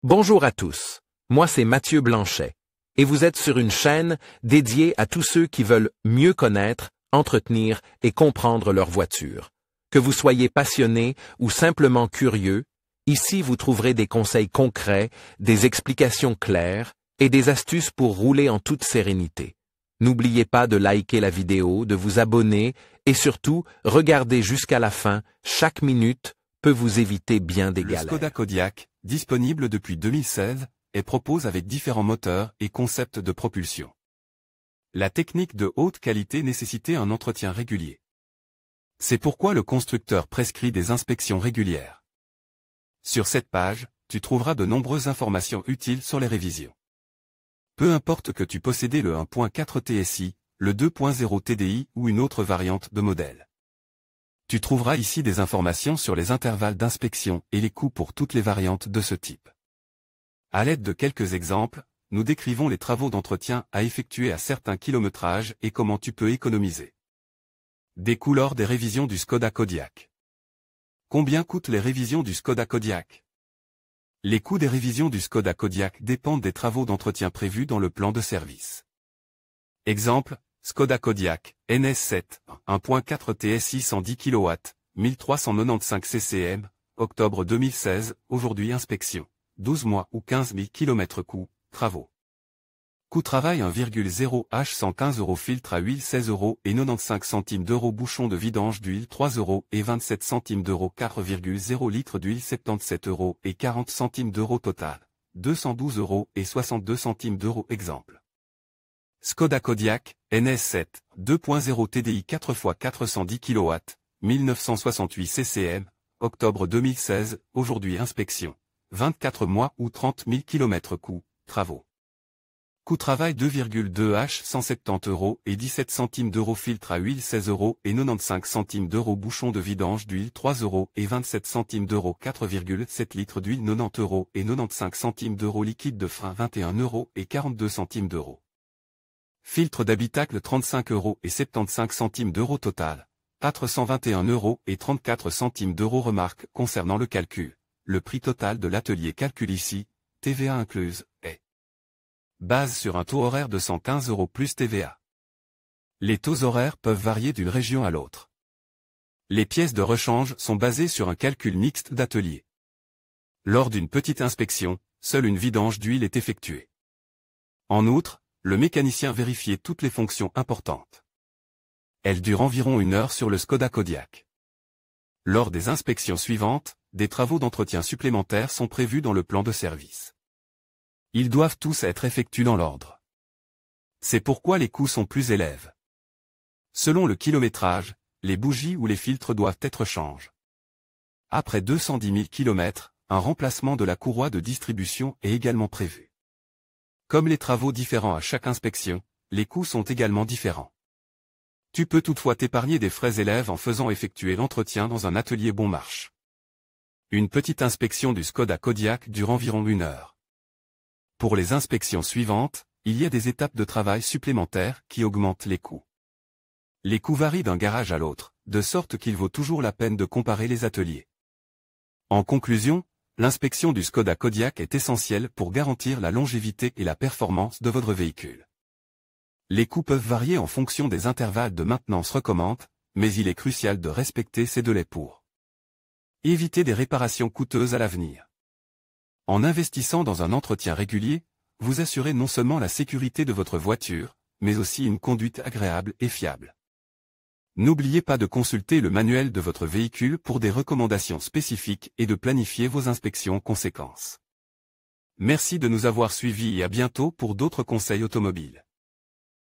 Bonjour à tous, moi c'est Mathieu Blanchet, et vous êtes sur une chaîne dédiée à tous ceux qui veulent mieux connaître, entretenir et comprendre leur voiture. Que vous soyez passionné ou simplement curieux, ici vous trouverez des conseils concrets, des explications claires et des astuces pour rouler en toute sérénité. N'oubliez pas de liker la vidéo, de vous abonner et surtout, regardez jusqu'à la fin, chaque minute peut vous éviter bien des galères. Le Skoda Kodiaq, disponible depuis 2016, et propose avec différents moteurs et concepts de propulsion. La technique de haute qualité nécessitait un entretien régulier. C'est pourquoi le constructeur prescrit des inspections régulières. Sur cette page, tu trouveras de nombreuses informations utiles sur les révisions. Peu importe que tu possédais le 1.4 TSI, le 2.0 TDI ou une autre variante de modèle. Tu trouveras ici des informations sur les intervalles d'inspection et les coûts pour toutes les variantes de ce type. À l'aide de quelques exemples, nous décrivons les travaux d'entretien à effectuer à certains kilométrages et comment tu peux économiser. Des coûts lors des révisions du Skoda Kodiaq. Combien coûtent les révisions du Skoda Kodiaq? Les coûts des révisions du Skoda Kodiaq dépendent des travaux d'entretien prévus dans le plan de service. Exemple, Skoda Kodiaq, NS7, 1.4 TSI 110 kW, 1395 CCM, octobre 2016, aujourd'hui inspection, 12 mois ou 15 000 km coût, travaux. Coût travail 1,0 H 115 € filtre à huile 16 € et 95 centimes d'euros bouchon de vidange d'huile 3 € et 27 centimes d'euros 4,0 litres d'huile 77 € et 40 centimes d'euros total, 212 € et 62 centimes d'euros exemple. Skoda Kodiaq, NS7, 2.0 TDI 4x 410 kW, 1968 CCM, octobre 2016, aujourd'hui inspection, 24 mois ou 30 000 km coût, travaux. Coût travail 2,2 H 170 € et 17 centimes d'euros filtre à huile 16 € et 95 centimes d'euros bouchon de vidange d'huile 3 € et 27 centimes d'euros 4,7 litres d'huile 90 € et 95 centimes d'euros liquide de frein 21 € et 42 centimes d'euros. Filtre d'habitacle 35 € et 75 centimes d'euros total, 421 € et 34 centimes d'euros remarque concernant le calcul. Le prix total de l'atelier calcul ici, TVA incluse, est base sur un taux horaire de 115 € plus TVA. Les taux horaires peuvent varier d'une région à l'autre. Les pièces de rechange sont basées sur un calcul mixte d'atelier. Lors d'une petite inspection, seule une vidange d'huile est effectuée. En outre, le mécanicien vérifiait toutes les fonctions importantes. Elle dure environ 1 heure sur le Skoda Kodiaq. Lors des inspections suivantes, des travaux d'entretien supplémentaires sont prévus dans le plan de service. Ils doivent tous être effectués dans l'ordre. C'est pourquoi les coûts sont plus élevés. Selon le kilométrage, les bougies ou les filtres doivent être changés. Après 210 000 km, un remplacement de la courroie de distribution est également prévu. Comme les travaux différents à chaque inspection, les coûts sont également différents. Tu peux toutefois t'épargner des frais élevés en faisant effectuer l'entretien dans un atelier bon marche. Une petite inspection du Skoda Kodiaq dure environ 1 heure. Pour les inspections suivantes, il y a des étapes de travail supplémentaires qui augmentent les coûts. Les coûts varient d'un garage à l'autre, de sorte qu'il vaut toujours la peine de comparer les ateliers. En conclusion, l'inspection du Skoda Kodiaq est essentielle pour garantir la longévité et la performance de votre véhicule. Les coûts peuvent varier en fonction des intervalles de maintenance recommandés, mais il est crucial de respecter ces délais pour éviter des réparations coûteuses à l'avenir. En investissant dans un entretien régulier, vous assurez non seulement la sécurité de votre voiture, mais aussi une conduite agréable et fiable. N'oubliez pas de consulter le manuel de votre véhicule pour des recommandations spécifiques et de planifier vos inspections en conséquence. Merci de nous avoir suivis et à bientôt pour d'autres conseils automobiles.